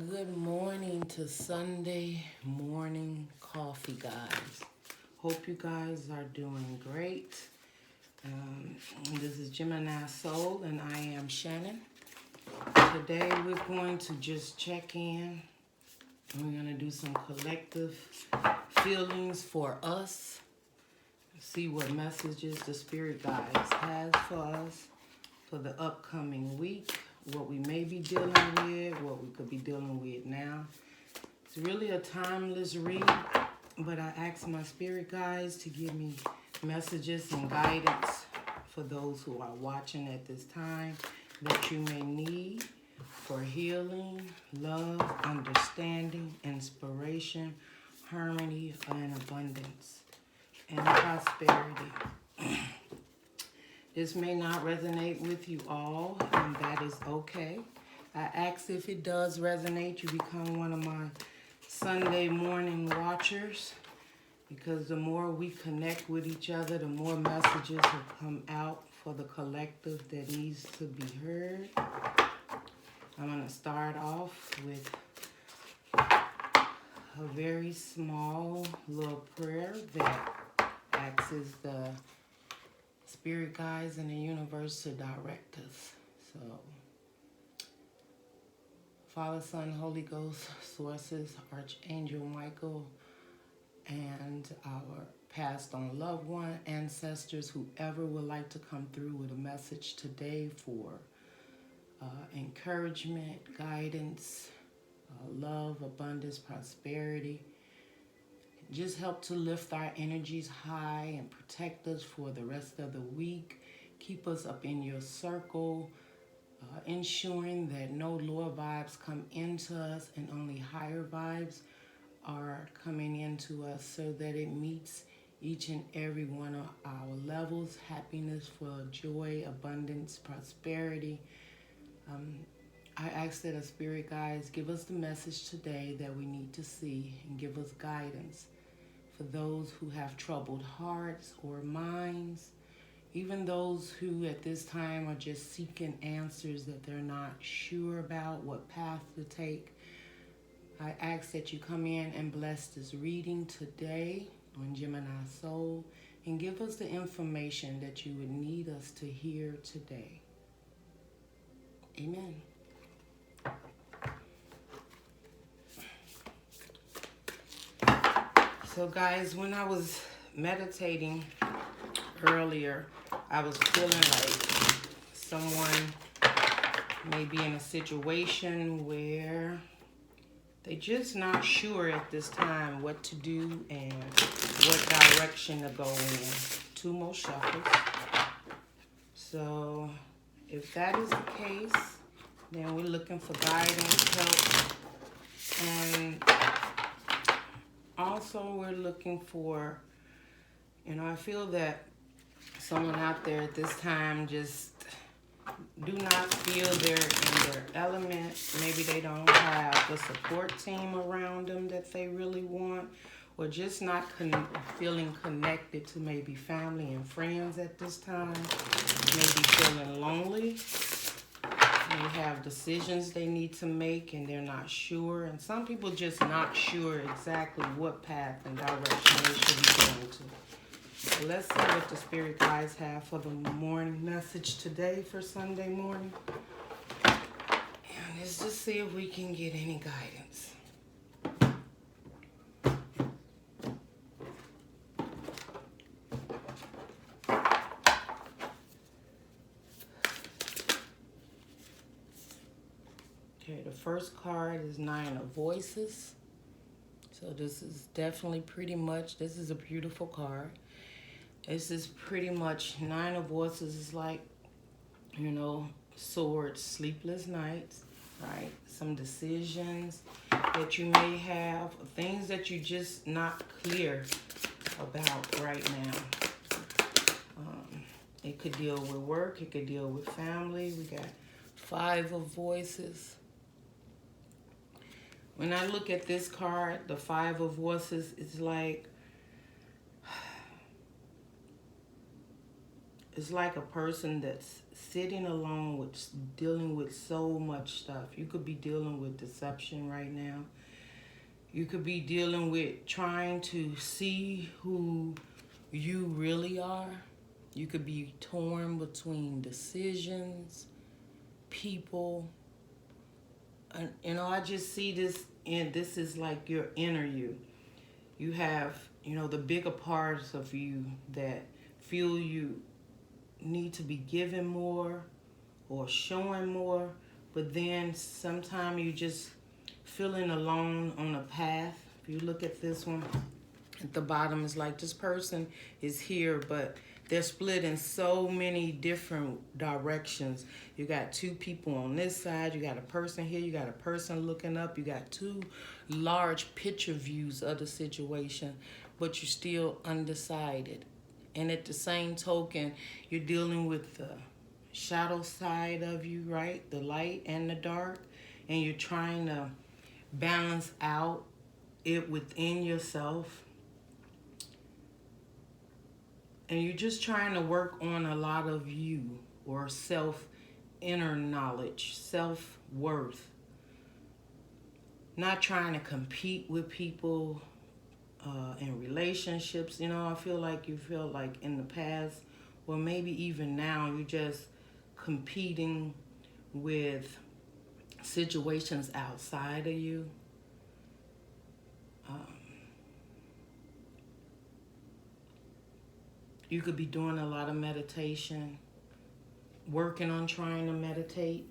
Good morning to Sunday morning coffee, guys. Hope you guys are doing great. This is Gemini Soul, and I am Shannon. Today we're going to just check in. We're going to do some collective feelings for us. See what messages the Spirit Guides has for us for the upcoming week. What we may be dealing with, what we could be dealing with now. It's really a timeless read, but I asked my spirit guides to give me messages and guidance for those who are watching at this time that you may need for healing, love, understanding, inspiration, harmony, and abundance, and prosperity. This may not resonate with you all, and that is okay. I ask if it does resonate, you become one of my Sunday morning watchers, because the more we connect with each other, the more messages will come out for the collective that needs to be heard. I'm going to start off with a very small little prayer that asks the Spirit guides in the universe to direct us. So, Father, Son, Holy Ghost, sources, Archangel Michael, and our passed on loved one, ancestors, whoever would like to come through with a message today for encouragement, guidance, love, abundance, prosperity. Just help to lift our energies high and protect us for the rest of the week. Keep us up in your circle, ensuring that no lower vibes come into us and only higher vibes are coming into us, so that it meets each and every one of our levels. Happiness, for joy, abundance, prosperity. I ask that our spirit guides give us the message today that we need to see, and give us guidance for those who have troubled hearts or minds, even those who at this time are just seeking answers that they're not sure about what path to take. I ask that you come in and bless this reading today on Gemini Soul, and give us the information that you would need us to hear today. Amen. So guys, when I was meditating earlier, I was feeling like someone may be in a situation where they're just not sure at this time what to do and what direction to go in. Two more shuffles. So if that is the case, then we're looking for guidance, help, and also we're looking for, I feel that someone out there at this time just do not feel they're in their element. Maybe they don't have the support team around them that they really want, or just not feeling connected to maybe family and friends at this time. Maybe feeling lonely. They have decisions they need to make and they're not sure. And some people just not sure exactly what path and direction they should be going to. So let's see what the spirit guides have for the morning message today for Sunday morning. And let's just see if we can get any guidance. Okay, the first card is Nine of Voices. So this is definitely this is a beautiful card. This is pretty much, Nine of Voices is like, swords, sleepless nights, right? Some decisions that you may have, things that you're just not clear about right now. It could deal with work, it could deal with family. We got Five of Voices. When I look at this card, the Five of Voices, it's like it's like a person that's sitting alone with dealing with so much stuff. You could be dealing with deception right now. You could be dealing with trying to see who you really are. You could be torn between decisions, people. And, I just see this, and this is like your inner you. You have, the bigger parts of you that feel you need to be given more or showing more, but then sometimes you just feeling alone on a path. If you look at this one at the bottom, it's like this person is here, but they're split in so many different directions. You got two people on this side, you got a person here, you got a person looking up, you got two large picture views of the situation, but you're still undecided. And at the same token, you're dealing with the shadow side of you, right? The light and the dark. And you're trying to balance out it within yourself. And you're just trying to work on a lot of you, or inner knowledge, self-worth. Not trying to compete with people in relationships. I feel like in the past, or maybe even now, you're just competing with situations outside of you. You could be doing a lot of meditation, working on trying to meditate,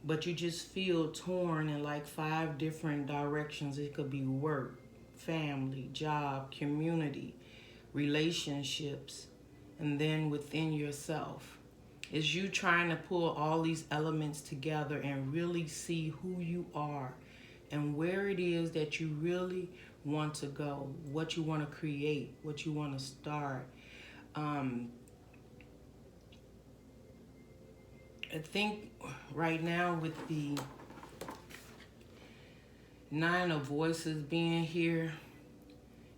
but you just feel torn in like 5 different directions. It could be work, family, job, community, relationships, and then within yourself. Is you trying to pull all these elements together and really see who you are and where it is that you really want to go, what you want to create, what you want to start. I think right now with the 9 of Voices being here,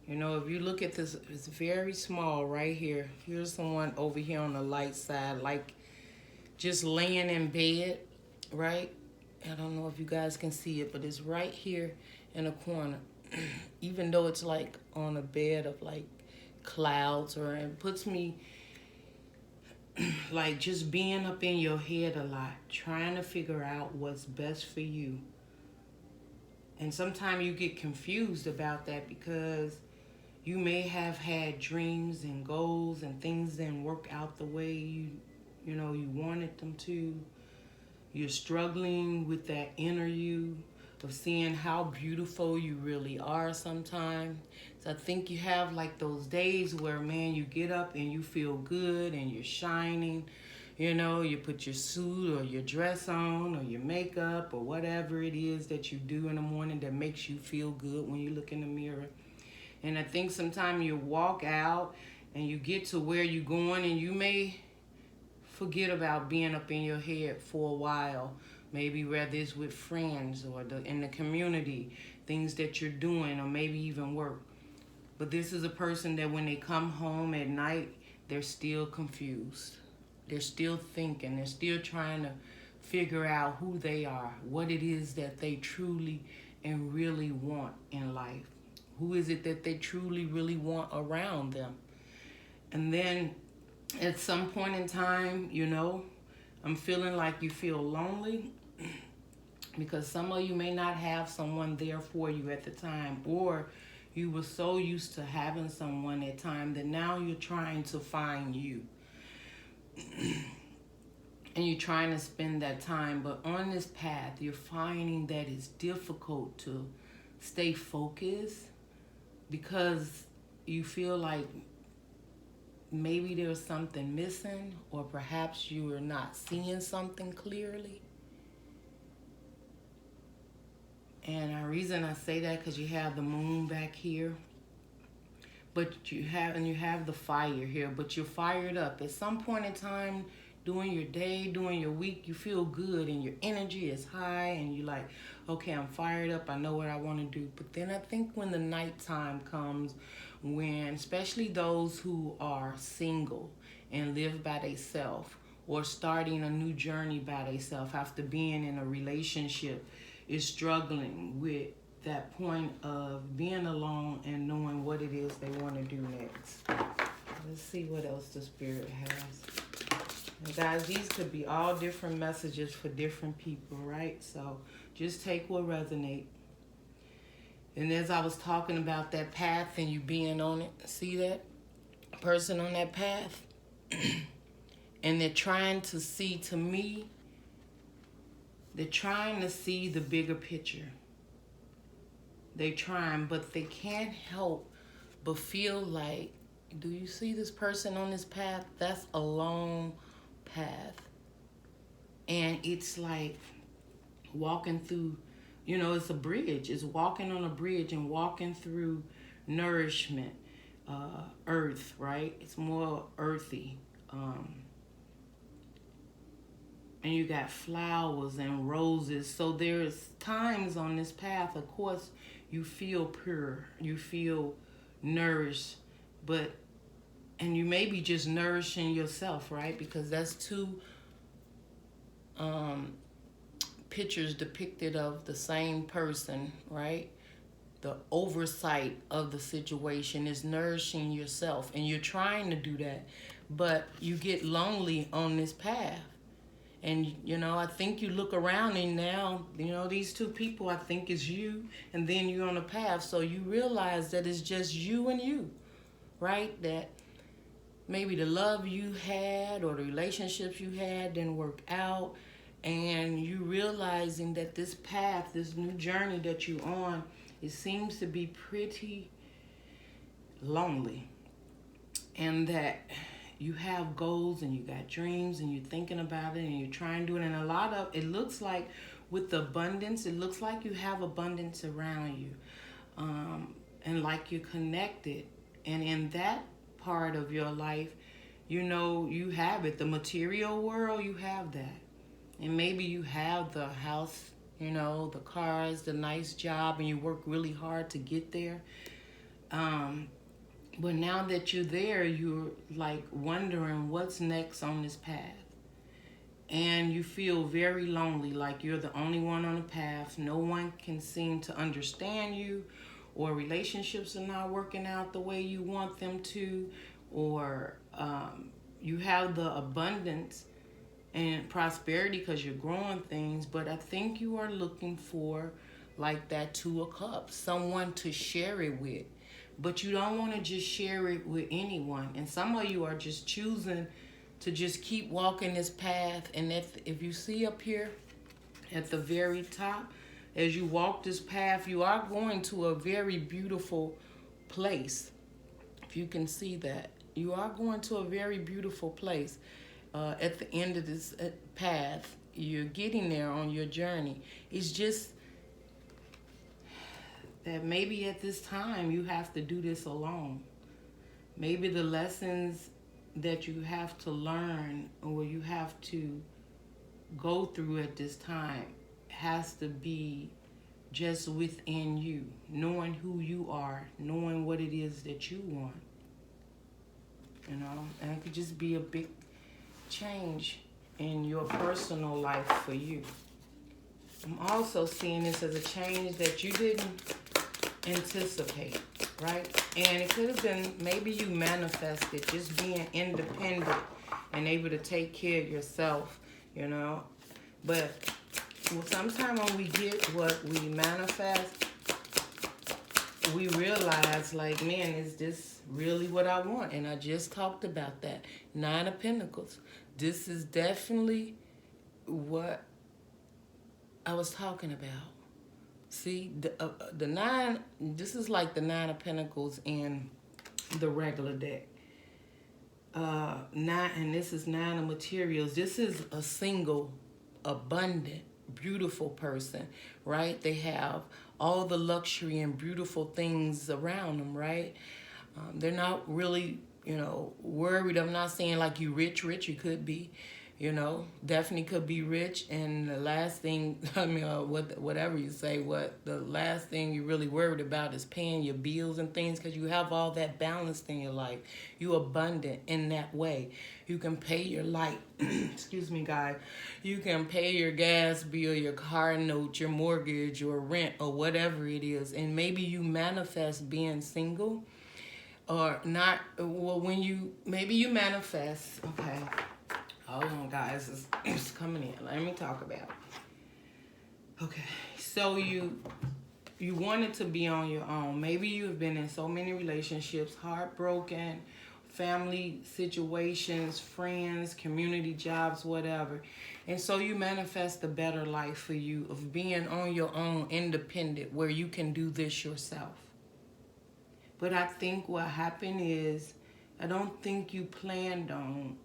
if you look at this, it's very small right here. Here's someone over here on the light side, like just laying in bed, right? I don't know if you guys can see it, but it's right here in a corner. Even though it's like on a bed of like clouds, or it puts me like just being up in your head a lot, trying to figure out what's best for you. And sometimes you get confused about that because you may have had dreams and goals and things didn't work out the way you wanted them to. You're struggling with that inner you of seeing how beautiful you really are sometimes. So I think you have like those days where, man, you get up and you feel good and you're shining. You put your suit or your dress on or your makeup or whatever it is that you do in the morning that makes you feel good when you look in the mirror. And I think sometimes you walk out and you get to where you're going and you may forget about being up in your head for a while. Maybe whether it's with friends or in the community, things that you're doing, or maybe even work. But this is a person that when they come home at night, they're still confused. They're still thinking. They're still trying to figure out who they are, what it is that they truly and really want in life. Who is it that they truly, really want around them? And then at some point in time, I'm feeling like you feel lonely because some of you may not have someone there for you at the time, or you were so used to having someone at time that now you're trying to find you. And you're trying to spend that time, but on this path, you're finding that it's difficult to stay focused because you feel like maybe there's something missing, or perhaps you are not seeing something clearly. And the reason I say that because you have the moon back here, but you have the fire here, but you're fired up. At some point in time, during your day, during your week, you feel good and your energy is high and you're like, okay, I'm fired up. I know what I want to do. But then I think when the nighttime comes, when especially those who are single and live by themselves, or starting a new journey by themselves after being in a relationship, is struggling with that point of being alone and knowing what it is they want to do next. Let's see what else the Spirit has. And guys, these could be all different messages for different people, right? So just take what resonates. And as I was talking about that path and you being on it, see that person on that path? And they're trying to see, to me, they're trying to see the bigger picture. They're trying, but they can't help but feel like, do you see this person on this path? That's a long path. And it's like walking through, you know, it's a bridge. It's walking on a bridge and walking through nourishment, earth, right? It's more earthy. And you got flowers and roses. So there's times on this path, of course, you feel pure, you feel nourished, and you may be just nourishing yourself, right? Because that's two pictures depicted of the same person, right? The oversight of the situation is nourishing yourself, and you're trying to do that, but you get lonely on this path. And, you know, I think you look around and now, you know, these two people, I think is you, and then you're on a path. So you realize that it's just you and you, right? That maybe the love you had or the relationships you had didn't work out. And you realizing that this path, this new journey that you're on, it seems to be pretty lonely. And that you have goals and you got dreams and you're thinking about it and you're trying to do it. And a lot of, it looks like with the abundance, it looks like you have abundance around you. And like you're connected. And in that part of your life, you know, you have it. The material world, you have that. And maybe you have the house, you know, the cars, the nice job, and you work really hard to get there. But now that you're there, you're like wondering what's next on this path. And you feel very lonely, like you're the only one on the path. No one can seem to understand you, or relationships are not working out the way you want them to, or you have the abundance and prosperity because you're growing things, but I think you are looking for like that Two of Cups, someone to share it with. But you don't want to just share it with anyone. And some of you are just choosing to just keep walking this path. And if you see up here at the very top, as you walk this path, you are going to a very beautiful place. If you can see that, you are going to a very beautiful place. At the end of this path, you're getting there on your journey. It's just that maybe at this time you have to do this alone. Maybe the lessons that you have to learn or you have to go through at this time has to be just within you, knowing who you are, knowing what it is that you want. You know, and it could just be a big change in your personal life for you. I'm also seeing this as a change that you didn't anticipate, right? And it could have been maybe you manifested just being independent and able to take care of yourself, you know. But sometimes when we get what we manifest, we realize like, man, is this really what I want? And I just talked about that. 9 of Pentacles. This is definitely what I was talking about. See, the 9, this is like the 9 of Pentacles in the regular deck. 9, and this is 9 of Materials. This is a single, abundant, beautiful person, right? They have all the luxury and beautiful things around them, right? They're not really, you know, worried. I'm not saying like you rich, you could be, You know, definitely could be rich, and the last thing, I mean, whatever you say, what the last thing you're really worried about is paying your bills and things, because you have all that balanced in your life. You abundant in that way. You can pay your light, excuse me, guys. You can pay your gas bill, your car note, your mortgage, your rent, or whatever it is, and maybe you manifest being single, or not. Well, maybe you manifest, okay. Hold on, guys. It's coming in. Let me talk about it. Okay. So you wanted to be on your own. Maybe you've been in so many relationships, heartbroken, family situations, friends, community jobs, whatever. And so you manifest a better life for you of being on your own, independent, where you can do this yourself. But I think what happened is, I don't think you planned on,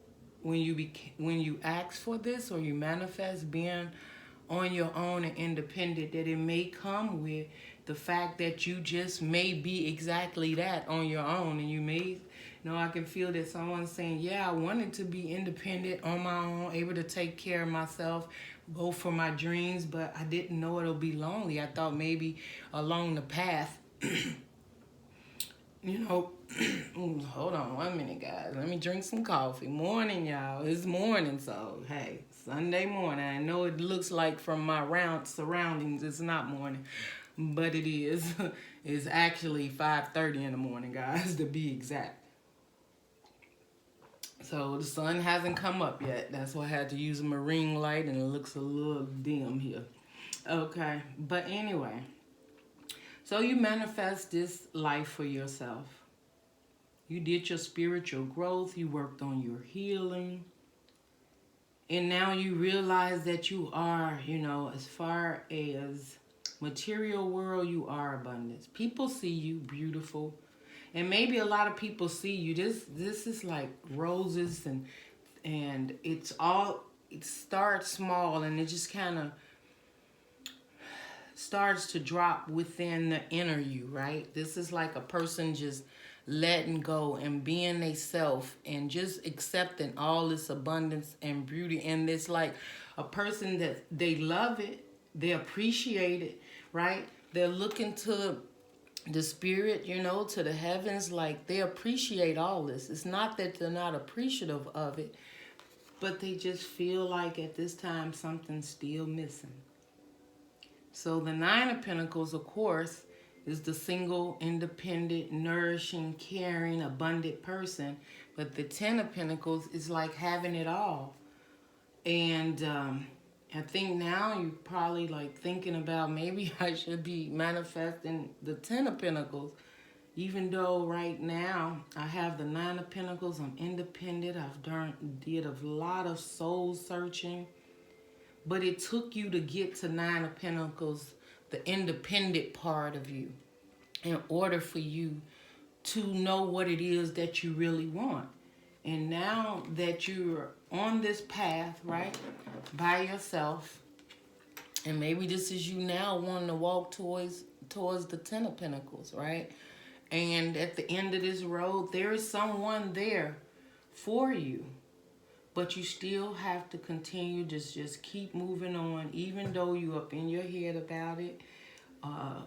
when you ask for this or you manifest being on your own and independent, that it may come with the fact that you just may be exactly that, on your own. And you may, I can feel that someone's saying, yeah, I wanted to be independent, on my own, able to take care of myself, go for my dreams, but I didn't know it'll be lonely. I thought maybe along the path, hold on 1 minute, guys. Let me drink some coffee. Morning, y'all. It's morning, so hey, Sunday morning. I know it looks like from my surroundings it's not morning, but it is. It's actually 5:30 in the morning, guys, to be exact. So the sun hasn't come up yet. That's why I had to use a marine light, and it looks a little dim here. Okay, but anyway. So you manifest this life for yourself. You did your spiritual growth. You worked on your healing. And now you realize that you are, as far as material world, you are abundance. People see you beautiful. And maybe a lot of people see you. This is like roses, and it starts small, and it just kind of starts to drop within the inner you, right? This is like a person just letting go and being they self and just accepting all this abundance and beauty. And it's like a person that they love it, they appreciate it, right? They're looking to the spirit, to the heavens, like they appreciate all this. It's not that they're not appreciative of it, but they just feel like at this time something's still missing. So the Nine of Pentacles, of course, is the single, independent, nourishing, caring, abundant person. But the Ten of Pentacles is like having it all. And I think now you're probably like thinking about, maybe I should be manifesting the Ten of Pentacles. Even though right now I have the Nine of Pentacles, I'm independent. I've did a lot of soul searching. But it took you to get to Nine of Pentacles, the independent part of you, in order for you to know what it is that you really want. And now that you're on this path, right, by yourself, and maybe this is you now wanting to walk towards the Ten of Pentacles, right? And at the end of this road, there is someone there for you. But you still have to continue to just keep moving on, even though you're up in your head about it.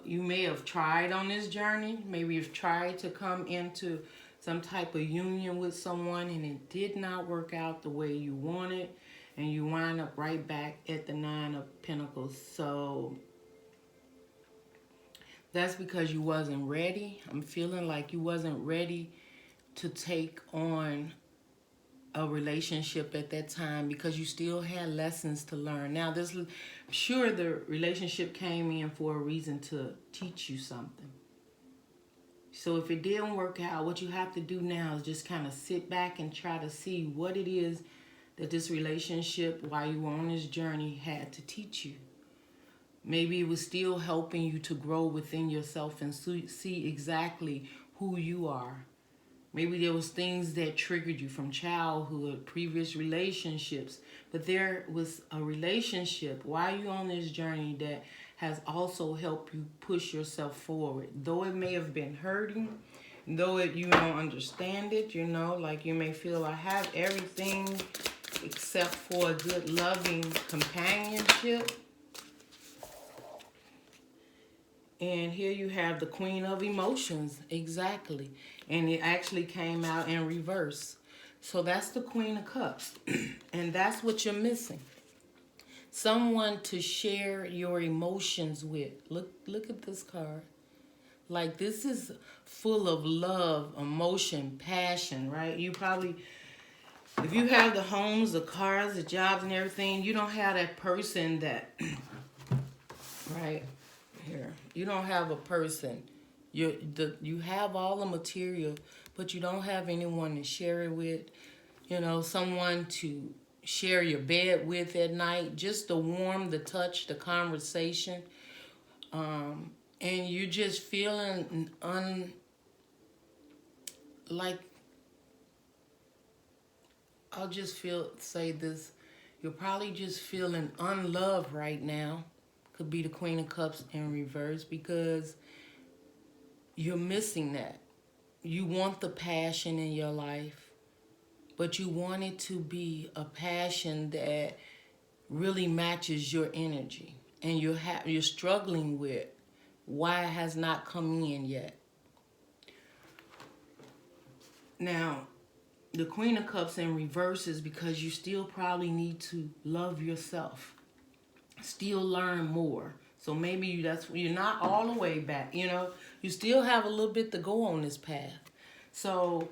You may have tried on this journey. Maybe you've tried to come into some type of union with someone, and it did not work out the way you wanted. And you wind up right back at the Nine of Pentacles. So that's because you wasn't ready. I'm feeling like you wasn't ready to take on a relationship at that time, because you still had lessons to learn. Now, sure, the relationship came in for a reason to teach you something. So if it didn't work out, what you have to do now is just kind of sit back and try to see what it is that this relationship, while you were on this journey, had to teach you. Maybe it was still helping you to grow within yourself and see exactly who you are. Maybe there was things that triggered you from childhood, previous relationships, but there was a relationship while you're on this journey that has also helped you push yourself forward. Though it may have been hurting, though you don't understand it, like you may feel I have everything except for a good loving companionship. And here you have the Queen of Emotions, exactly. And it actually came out in reverse. So that's the Queen of Cups. And that's what you're missing. Someone to share your emotions with. Look at this card. Like, this is full of love, emotion, passion, right? You probably, if you have the homes, the cars, the jobs and everything, you don't have that person that, right here, you don't have a person. You have all the material, but you don't have anyone to share it with. You know, someone to share your bed with at night, just the warmth, the touch, the conversation. And you're just feeling like, I'll just say this, you're probably just feeling unloved right now. Could be the Queen of Cups in reverse, because you're missing that. You want the passion in your life, but you want it to be a passion that really matches your energy, and you're struggling with why it has not come in yet. Now, the Queen of Cups in reverse is because you still probably need to love yourself, still learn more. So maybe you're not all the way back, you know. You still have a little bit to go on this path. So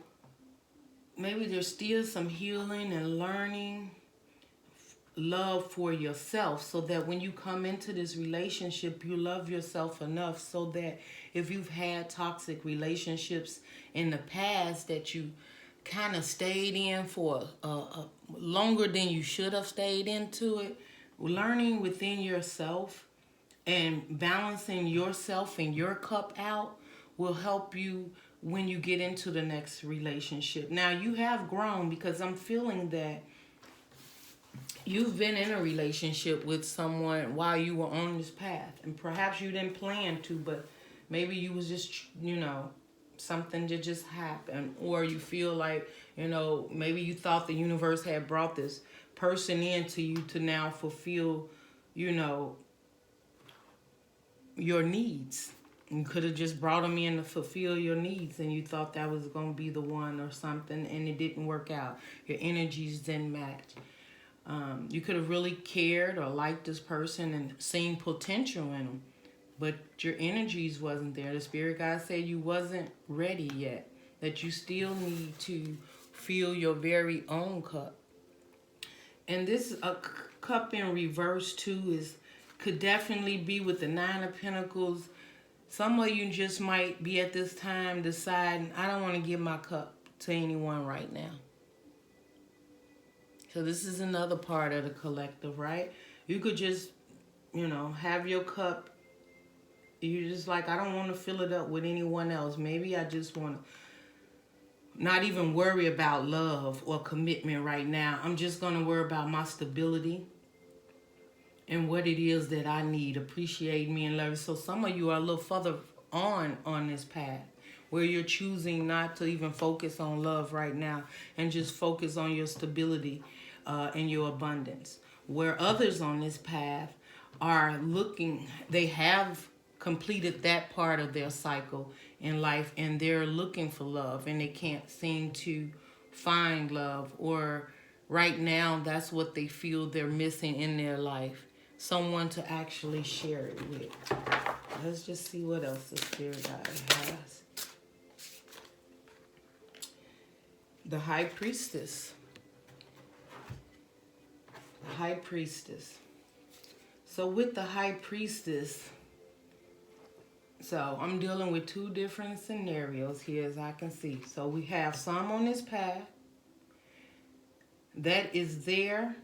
maybe there's still some healing and learning, love for yourself, so that when you come into this relationship, you love yourself enough so that if you've had toxic relationships in the past that you kind of stayed in for longer than you should have stayed into it, learning within yourself and balancing yourself and your cup out will help you when you get into the next relationship. Now, you have grown, because I'm feeling that you've been in a relationship with someone while you were on this path, and perhaps you didn't plan to, but maybe you was just, you know, something that just happened, or you feel like, you know, maybe you thought the universe had brought this person into you to now fulfill, you know, your needs. You could have just brought them in to fulfill your needs, and you thought that was going to be the one or something, and it didn't work out. Your energies didn't match. You could have really cared or liked this person and seen potential in them, but your energies wasn't there. The spirit guide said you wasn't ready yet, that you still need to fill your very own cup. And this cup in reverse too could definitely be with the Nine of Pentacles. Some of you just might be at this time deciding, I don't want to give my cup to anyone right now. So this is another part of the collective, right? You could just, you know, have your cup. You're just like, I don't want to fill it up with anyone else. Maybe I just want to not even worry about love or commitment right now. I'm just going to worry about my stability and what it is that I need. Appreciate me and love. So some of you are a little further on this path, where you're choosing not to even focus on love right now and just focus on your stability and your abundance. Where others on this path are looking, they have completed that part of their cycle in life, and they're looking for love, and they can't seem to find love, or right now that's what they feel they're missing in their life. Someone to actually share it with. Let's just see what else the spirit guide has. The High Priestess. The High Priestess. So with the High Priestess, so I'm dealing with two different scenarios here, as I can see. So we have some on this path that is there,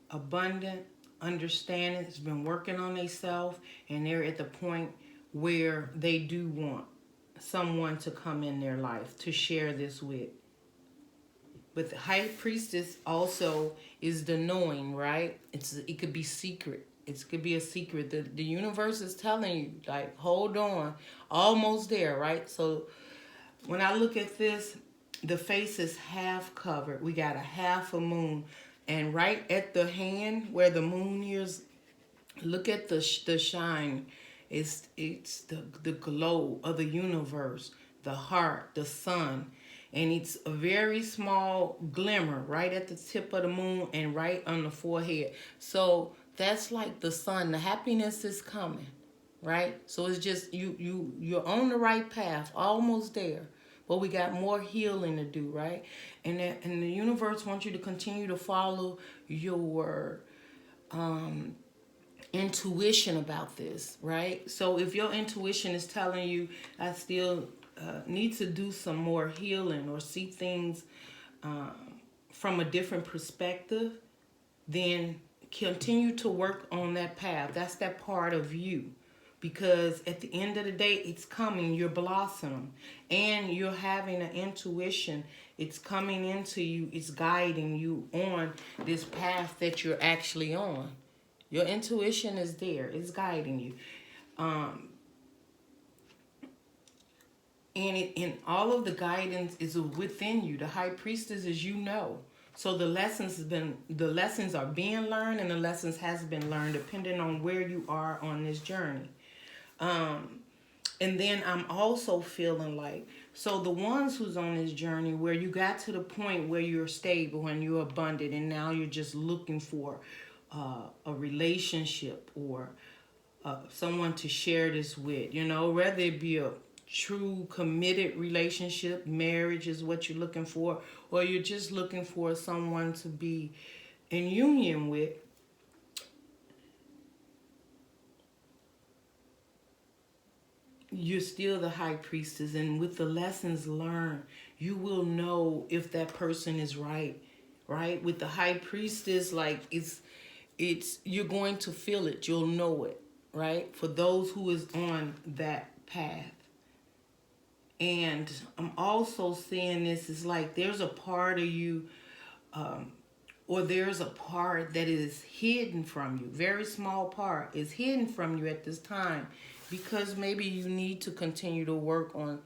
abundant, understanding, has been working on themselves, and they're at the point where they do want someone to come in their life to share this with. But the High Priestess also is the knowing, right? It could be secret. It could be a secret. The universe is telling you, like, hold on, almost there, right? So when I look at this, the face is half covered. We got a half a moon. And right at the hand where the moon is, look at the shine. It's the glow of the universe, the heart, the sun, and it's a very small glimmer right at the tip of the moon and right on the forehead. So that's like the sun. The happiness is coming, right? So it's just you're on the right path, almost there. But we got more healing to do, right? And the universe wants you to continue to follow your intuition about this, right? So if your intuition is telling you, I still need to do some more healing or see things from a different perspective, then continue to work on that path. That's that part of you. Because at the end of the day, it's coming, you're blossoming, and you're having an intuition. It's coming into you, it's guiding you on this path that you're actually on. Your intuition is there, it's guiding you. And all of the guidance is within you. The high priestess is So the lessons are being learned, and the lessons has been learned depending on where you are on this journey. And then I'm also feeling like, so the ones who's on this journey where you got to the point where you're stable and you're abundant, and now you're just looking for a relationship or someone to share this with, whether it be a true committed relationship, marriage is what you're looking for, or you're just looking for someone to be in union with. You're still the high priestess, and with the lessons learned, you will know if that person is right. With the high priestess, like it's you're going to feel it, you'll know it, right? For those who is on that path. And I'm also seeing this is like there's a part of you, or there's a part that is hidden from you. Very small part is hidden from you at this time, because maybe you need to continue to work on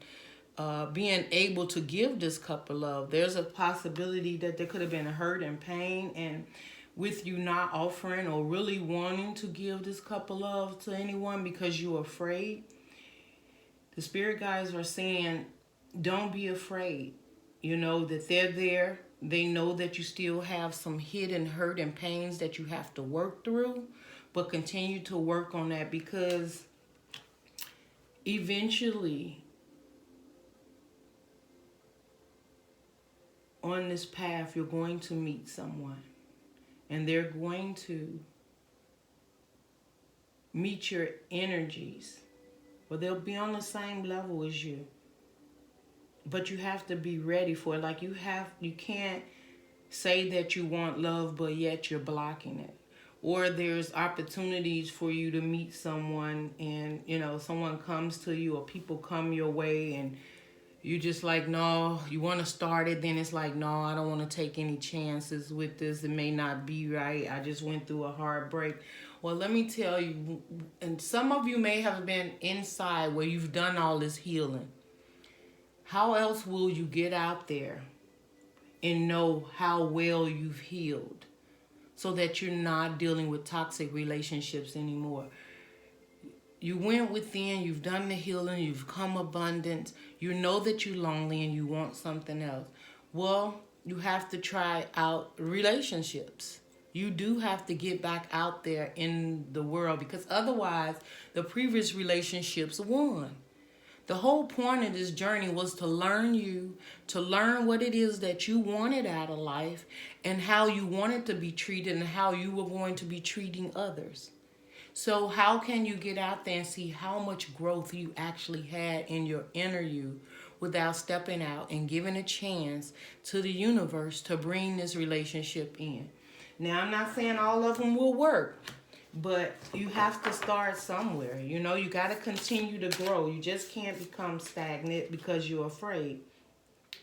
being able to give this cup of love. There's a possibility that there could have been hurt and pain, and with you not offering or really wanting to give this cup of love to anyone because you're afraid, the spirit guides are saying, don't be afraid. That they're there. They know that you still have some hidden hurt and pains that you have to work through, but continue to work on that, because eventually on this path you're going to meet someone, and they're going to meet your energies, but they'll be on the same level as you. But you have to be ready for it. Like you can't say that you want love, but yet you're blocking it. Or there's opportunities for you to meet someone, and someone comes to you or people come your way, and you just like, no, you want to start it. Then it's like, no, I don't want to take any chances with this. It may not be right. I just went through a heartbreak. Well, let me tell you, and some of you may have been inside where you've done all this healing. How else will you get out there and know how well you've healed, so that you're not dealing with toxic relationships anymore? You went within, you've done the healing, you've come abundant, you know that you're lonely and you want something else. Well, you have to try out relationships. You do have to get back out there in the world, because otherwise the previous relationships won. The whole point of this journey was to learn you, to learn what it is that you wanted out of life, and how you wanted to be treated, and how you were going to be treating others. So how can you get out there and see how much growth you actually had in your inner you without stepping out and giving a chance to the universe to bring this relationship in? Now, I'm not saying all of them will work, but you have to start somewhere. You got to continue to grow. You just can't become stagnant because you're afraid.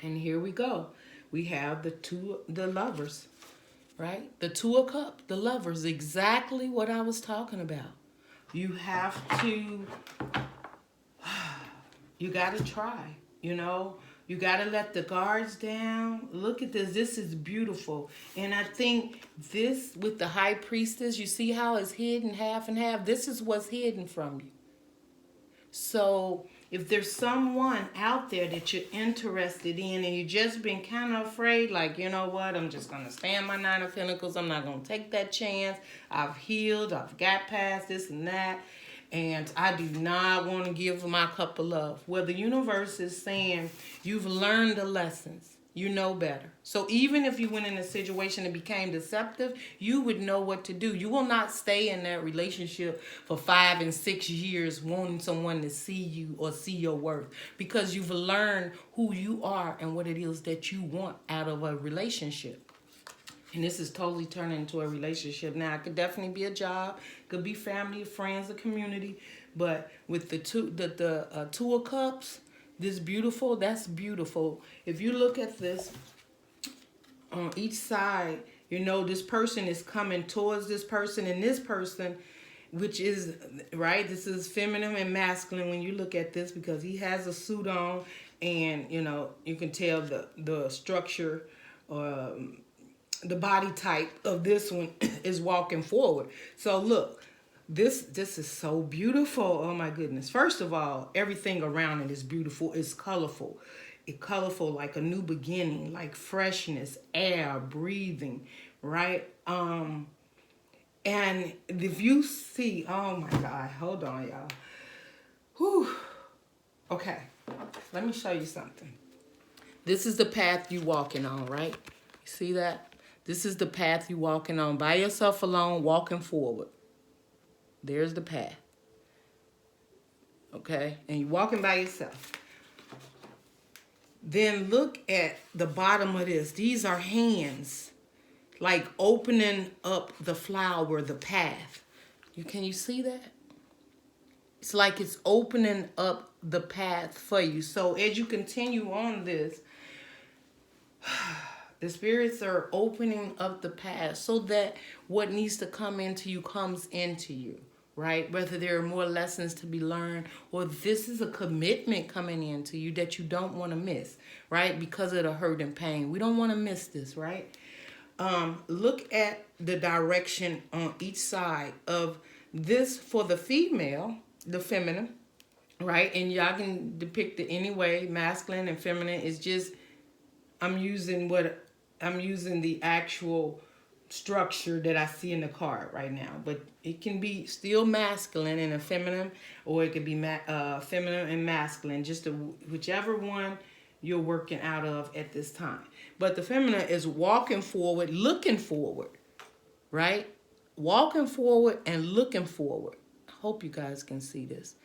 And here we go. We have the lovers, right? The Two of Cups, the lovers, exactly what I was talking about. You have to, you got to try, You got to let the guards down. Look at this. This is beautiful. And I think this with the high priestess, you see how it's hidden half and half? This is what's hidden from you. So if there's someone out there that you're interested in and you've just been kind of afraid, like, you know what, I'm just going to stand my Nine of Pentacles. I'm not going to take that chance. I've healed. I've got past this and that. And I do not want to give my cup of love. Well, the universe is saying you've learned the lessons. You know better. So even if you went in a situation that became deceptive, you would know what to do. You will not stay in that relationship for 5 and 6 years wanting someone to see you or see your worth, because you've learned who you are and what it is that you want out of a relationship. And this is totally turning into a relationship. Now, it could definitely be a job. It could be family, friends, a community. But with the Two of Cups, this beautiful, that's beautiful. If you look at this on each side, you know, this person is coming towards this person. And this person, which is, right, this is feminine and masculine when you look at this, because he has a suit on. And, you know, you can tell the structure or the body type of this one is walking forward. So look, this is so beautiful. Oh my goodness. First of all, everything around it is beautiful. It's colorful. It's colorful, like a new beginning, like freshness, air, breathing, right? And if you see, oh my God, hold on, y'all. Whew. Okay, let me show you something. This is the path you walking on, right? You see that? This is the path you walking on by yourself alone, walking forward. There's the path. Okay? And you're walking by yourself. Then look at the bottom of this. These are hands, like opening up the flower, the path. Can you see that? It's like it's opening up the path for you. So as you continue on this, the spirits are opening up the path so that what needs to come into you comes into you, right? Whether there are more lessons to be learned, or this is a commitment coming into you that you don't want to miss, right? Because of the hurt and pain. We don't want to miss this, right? Look at the direction on each side of this for the female, the feminine, right? And y'all can depict it any way, masculine and feminine. It's just, I'm using the actual structure that I see in the card right now, but it can be still masculine and a feminine, or it could be feminine and masculine, just whichever one you're working out of at this time. But the feminine is walking forward, looking forward, right? Walking forward and looking forward. I hope you guys can see this.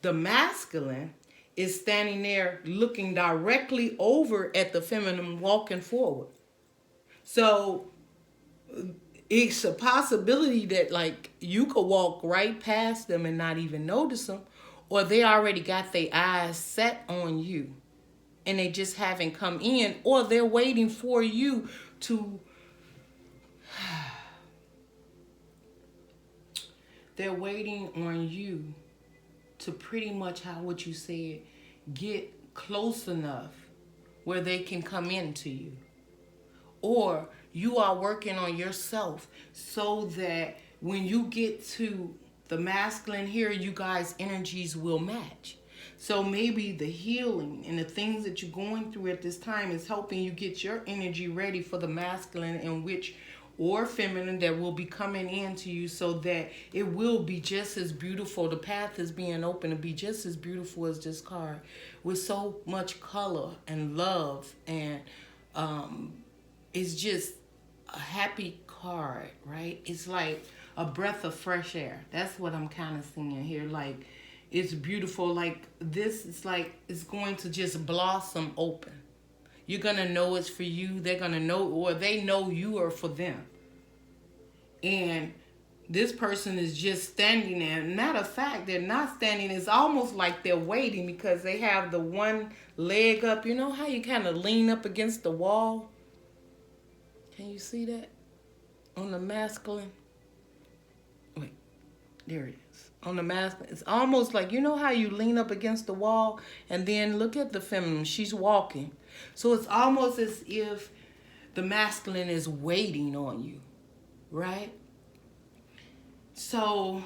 The masculine is standing there looking directly over at the feminine walking forward. So it's a possibility that, like, you could walk right past them and not even notice them, or they already got their eyes set on you and they just haven't come in, or they're waiting for you to they're waiting on you to pretty much, how what you said, get close enough where they can come into you. Or you are working on yourself so that when you get to the masculine here, you guys' energies will match. So maybe the healing and the things that you're going through at this time is helping you get your energy ready for the masculine in which, or feminine, that will be coming into you, so that it will be just as beautiful. The path is being open to be just as beautiful as this card, with so much color and love, and it's just a happy card, right? It's like a breath of fresh air. That's what I'm kind of seeing here. Like, it's beautiful. Like this, it's like it's going to just blossom open. You're going to know it's for you. They're going to know, or they know you are for them. And this person is just standing there. Matter of fact, they're not standing. It's almost like they're waiting, because they have the one leg up. You know how you kind of lean up against the wall? Can you see that? On the masculine. Wait, there it is. On the masculine. It's almost like, you know how you lean up against the wall, and then look at the feminine. She's walking. So it's almost as if the masculine is waiting on you, right? So,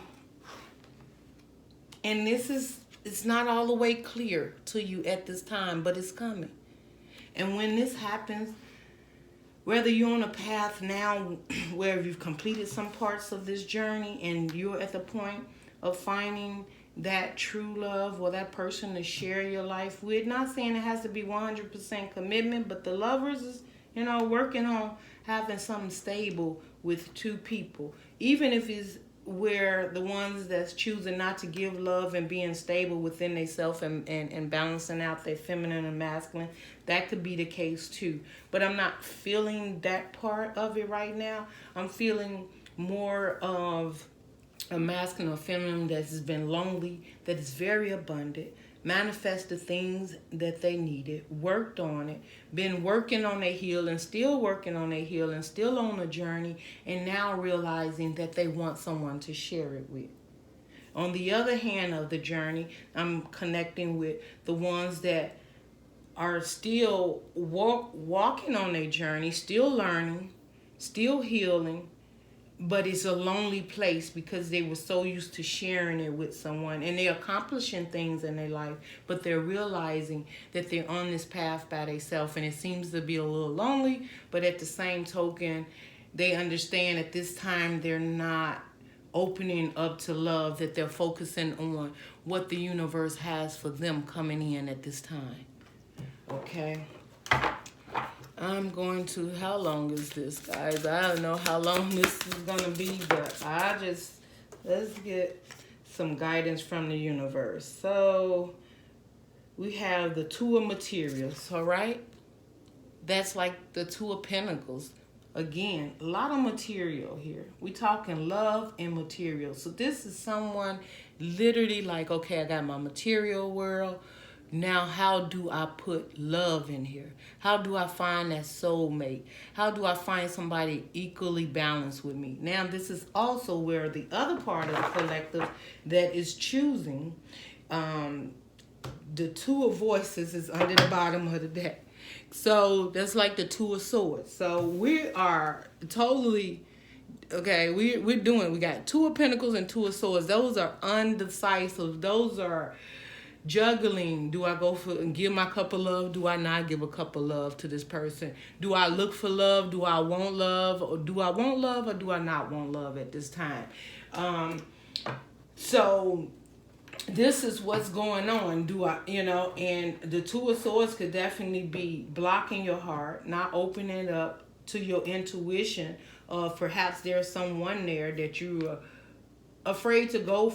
and it's not all the way clear to you at this time, but it's coming. And when this happens, whether you're on a path now where you've completed some parts of this journey and you're at the point of finding that true love or that person to share your life with, not saying it has to be 100% commitment, but the lovers is, working on having something stable with two people. Even if it's where the ones that's choosing not to give love and being stable within themselves and balancing out their feminine and masculine, that could be the case too. But I'm not feeling that part of it right now. I'm feeling more of a masculine or feminine that has been lonely, that is very abundant, manifest the things that they needed, worked on it, been working on their healing, still working on their healing, still on a journey, and now realizing that they want someone to share it with. On the other hand of the journey, I'm connecting with the ones that are still walking on their journey, still learning, still healing, but it's a lonely place because they were so used to sharing it with someone, and they're accomplishing things in their life, but they're realizing that they're on this path by themselves, and it seems to be a little lonely, but at the same token, they understand at this time they're not opening up to love, that they're focusing on what the universe has for them coming in at this time. Okay. I'm going to, how long is this, guys? I don't know how long this is going to be, but let's get some guidance from the universe. So, we have the Two of Materials, all right? That's like the Two of Pentacles. Again, a lot of material here. We talking love and material. So this is someone literally like, okay, I got my material world. Now, how do I put love in here? How do I find that soulmate? How do I find somebody equally balanced with me? Now, this is also where the other part of the collective that is choosing, the Two of Voices is under the bottom of the deck. So that's like the Two of Swords. So we are totally, okay, we got Two of Pentacles and Two of Swords. Those are undecisive. Those are juggling. Do I go for and give my cup of love? Do I not give a cup of love to this person? Do I look for love? Do I want love? Or do I want love, or do I not want love at this time? So this is what's going on. And the Two of Swords could definitely be blocking your heart, not opening it up to your intuition. Perhaps there's someone there that you are afraid to go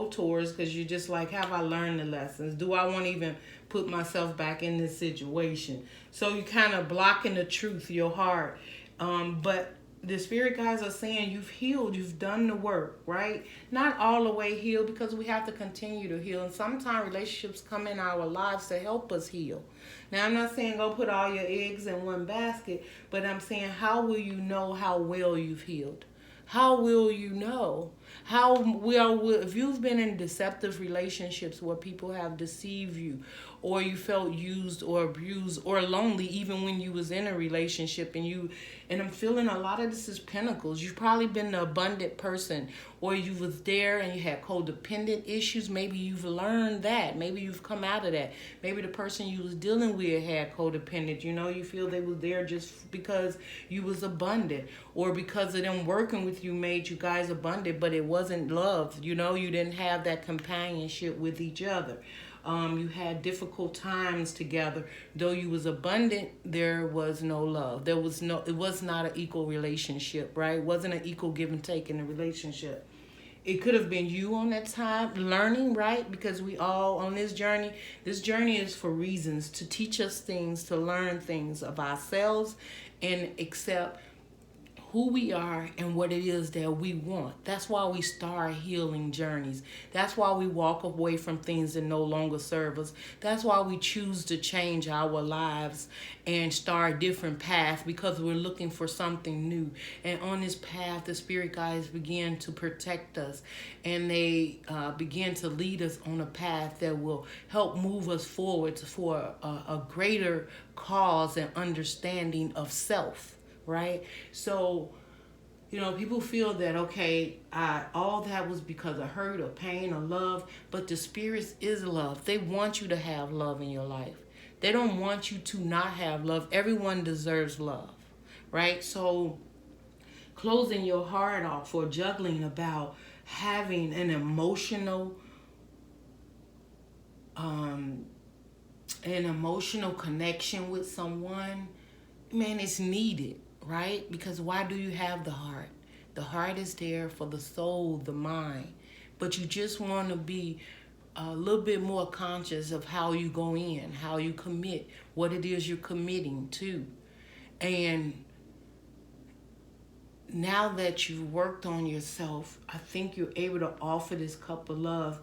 towards because you're just like, have I learned the lessons? Do I want to even put myself back in this situation? So you're kind of blocking the truth, your heart. But the spirit guides are saying you've healed, you've done the work, right? Not all the way healed, because we have to continue to heal. And sometimes relationships come in our lives to help us heal. Now, I'm not saying go put all your eggs in one basket, but I'm saying, how will you know how well you've healed? How will you know? If you've been in deceptive relationships where people have deceived you, or you felt used or abused or lonely even when you was in a relationship, and I'm feeling a lot of this is Pentacles. You've probably been the abundant person, or you was there and you had codependent issues. Maybe you've learned that. Maybe you've come out of that. Maybe the person you was dealing with had codependent. You feel they was there just because you was abundant, or because of them working with you made you guys abundant, but it wasn't love. You didn't have that companionship with each other. You had difficult times together. Though you was abundant, there was no love. It was not an equal relationship, right? It wasn't an equal give and take in the relationship. It could have been you on that time learning, right? Because we all on this journey. This journey is for reasons, to teach us things, to learn things of ourselves, and accept who we are and what it is that we want. That's why we start healing journeys. That's why we walk away from things that no longer serve us. That's why we choose to change our lives and start different paths, because we're looking for something new. And on this path, the spirit guides begin to protect us, and they begin to lead us on a path that will help move us forward for a greater cause and understanding of self. Right? So, people feel that, okay, all that was because of hurt or pain or love, but the spirits is love. They want you to have love in your life. They don't want you to not have love. Everyone deserves love, right? So, closing your heart off or juggling about having an emotional connection with someone, man, it's needed. Right? Because why do you have the heart? The heart is there for the soul, the mind. But you just want to be a little bit more conscious of how you go in, how you commit, what it is you're committing to. And now that you've worked on yourself, I think you're able to offer this cup of love,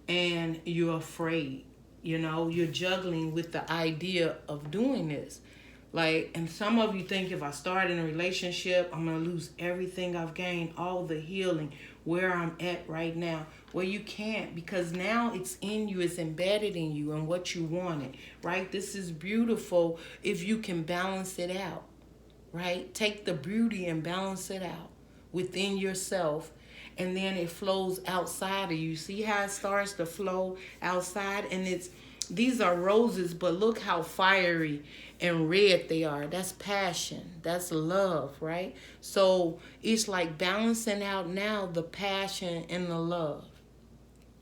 and you're afraid. You're juggling with the idea of doing this. And some of you think, if I start in a relationship, I'm going to lose everything I've gained, all the healing, where I'm at right now. Well, you can't, because now it's in you, it's embedded in you and what you wanted, right? This is beautiful if you can balance it out, right? Take the beauty and balance it out within yourself, and then it flows outside of you. See how it starts to flow outside? And these are roses, but look how fiery and red they are. That's passion. That's love, right? So it's like balancing out now the passion and the love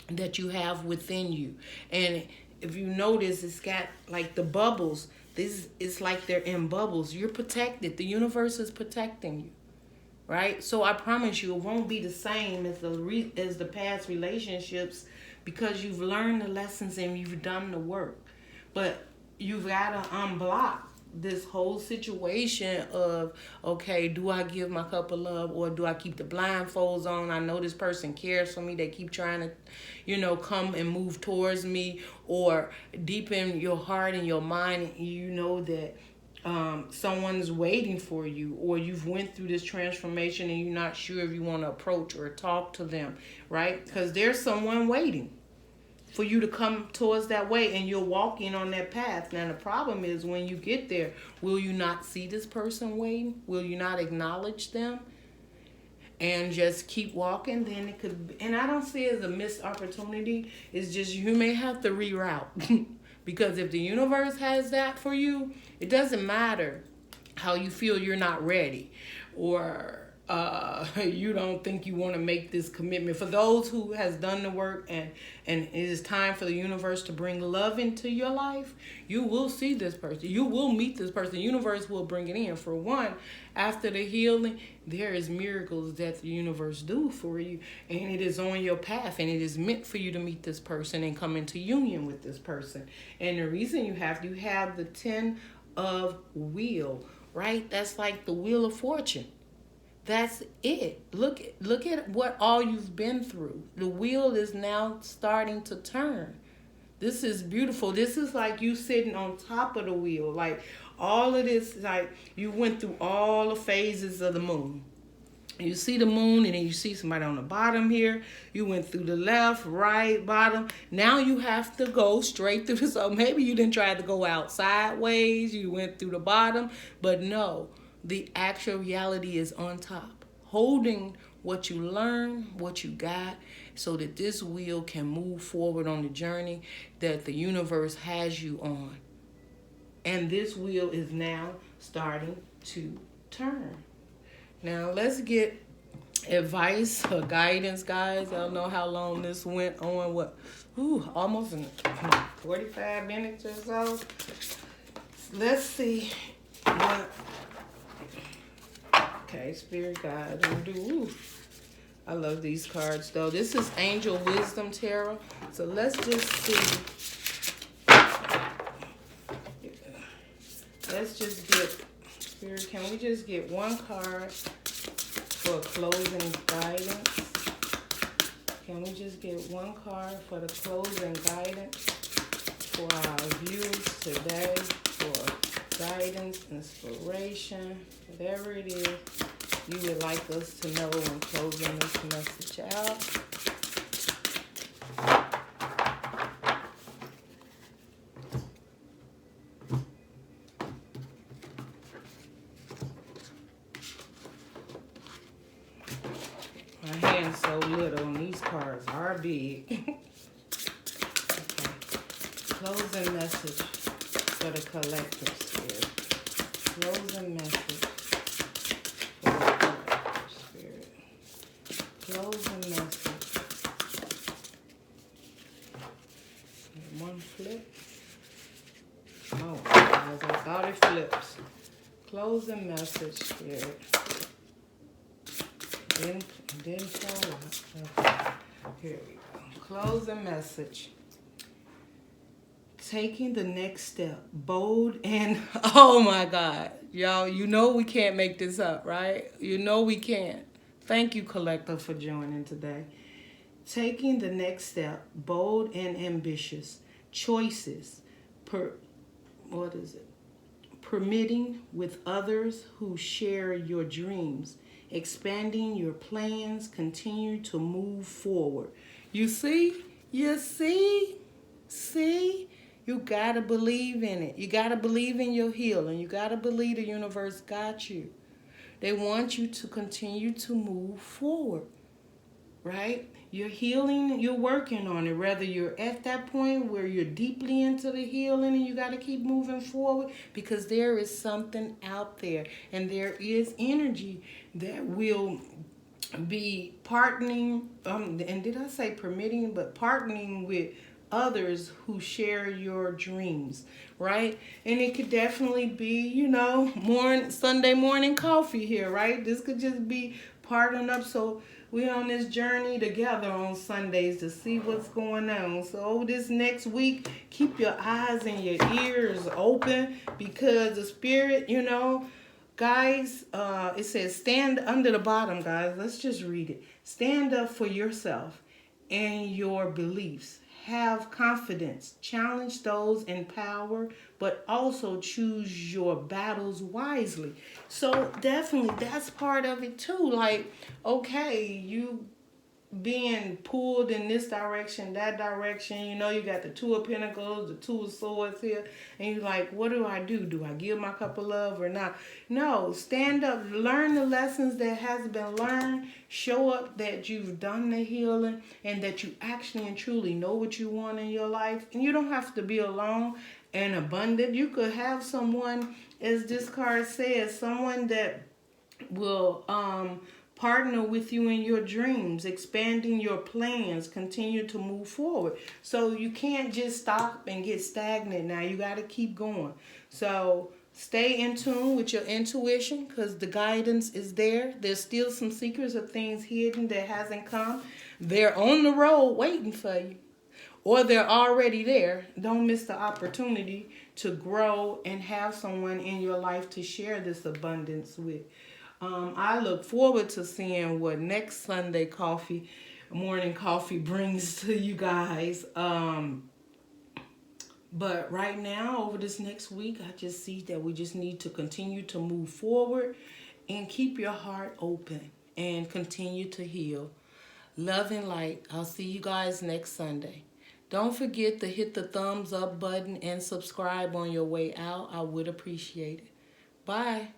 that you have within you. And if you notice, it's got like the bubbles. It's like they're in bubbles. You're protected. The universe is protecting you, right? So I promise you, it won't be the same as the past relationships, because you've learned the lessons and you've done the work. But you've got to unblock this whole situation of, okay, do I give my cup of love, or do I keep the blindfolds on? I know this person cares for me. They keep trying to, come and move towards me. Or deep in your heart and your mind, you know that someone's waiting for you, or you've went through this transformation and you're not sure if you want to approach or talk to them, right? Because there's someone waiting for you to come towards that way, and you're walking on that path. Now, the problem is, when you get there, will you not see this person waiting? Will you not acknowledge them and just keep walking? Then it could, and I don't see it as a missed opportunity. It's just you may have to reroute. Because if the universe has that for you, it doesn't matter how you feel you're not ready, or you don't think you want to make this commitment. For those who has done the work, and it is time for the universe to bring love into your life, you will see this person. You will meet this person. The universe will bring it in. For one, after the healing, there is miracles that the universe do for you, and it is on your path, and it is meant for you to meet this person and come into union with this person. And the reason you have the 10 of wheel, right? That's like the wheel of fortune. That's it. Look at what all you've been through. The wheel is now starting to turn. This is beautiful. This is like you sitting on top of the wheel. Like all of this, like you went through all the phases of the moon. You see the moon, and then you see somebody on the bottom here. You went through the left, right, bottom. Now you have to go straight through the, so maybe you didn't try to go out sideways. You went through the bottom, but no. The actual reality is on top, holding what you learned, what you got, so that this wheel can move forward on the journey that the universe has you on. And this wheel is now starting to turn. Now let's get advice or guidance, guys. I don't know how long this went on. Almost 45 minutes or so. Let's see what. Okay, Spirit Guide. I love these cards, though. This is Angel Wisdom Tarot. So let's just see. Let's just get, Spirit, can we just get one card for closing guidance. Can we just get one card for the closing guidance for our viewers today, for guidance, inspiration, whatever it is you would like us to know when closing this message out. My hand's so little and these cards are big. Okay. Closing message for the collective spirit. Closing message for the collective spirit. Closing message. One flip. Oh, guys, I thought it flips. Closing message, spirit. Didn't fall out. Okay. Here we go. Closing message. Taking the next step. Bold and, oh my God. Y'all, you know we can't make this up, right? You know we can't. Thank you, collective, for joining today. Taking the next step. Bold and ambitious. Choices. Permitting with others who share your dreams. Expanding your plans, continue to move forward. You see? You see? See? You gotta believe in it. You gotta believe in your healing. You gotta believe the universe got you. They want you to continue to move forward, right? You're healing, you're working on it. Whether you're at that point where you're deeply into the healing and you got to keep moving forward, because there is something out there and there is energy that will be partnering, and did I say permitting, but partnering with others who share your dreams, right? And it could definitely be, you know, Sunday morning coffee here, right? This could just be partnering up. So we're on this journey together on Sundays to see what's going on. So this next week, keep your eyes and your ears open, because the spirit, you know, guys, it says stand under the bottom, guys. Let's just read it. Stand up for yourself and your beliefs. Have confidence. Challenge those in power, but also choose your battles wisely. So definitely that's part of it too. Like, okay, you being pulled in this direction, that direction, you know, you got the Two of Pentacles, the Two of Swords here, and you're like, what do? Do I give my cup of love or not? No, stand up, learn the lessons that has been learned, show up that you've done the healing and that you actually and truly know what you want in your life. And you don't have to be alone and abundant. You could have someone, as this card says, someone that will partner with you in your dreams, expanding your plans, continue to move forward. So you can't just stop and get stagnant now. You got to keep going. So stay in tune with your intuition, because the guidance is there. There's still some secrets of things hidden that hasn't come. They're on the road waiting for you, or they're already there. Don't miss the opportunity to grow and have someone in your life to share this abundance with. I look forward to seeing what next Sunday morning coffee brings to you guys. But right now, over this next week, I just see that we just need to continue to move forward and keep your heart open and continue to heal. Love and light. I'll see you guys next Sunday. Don't forget to hit the thumbs up button and subscribe on your way out. I would appreciate it. Bye.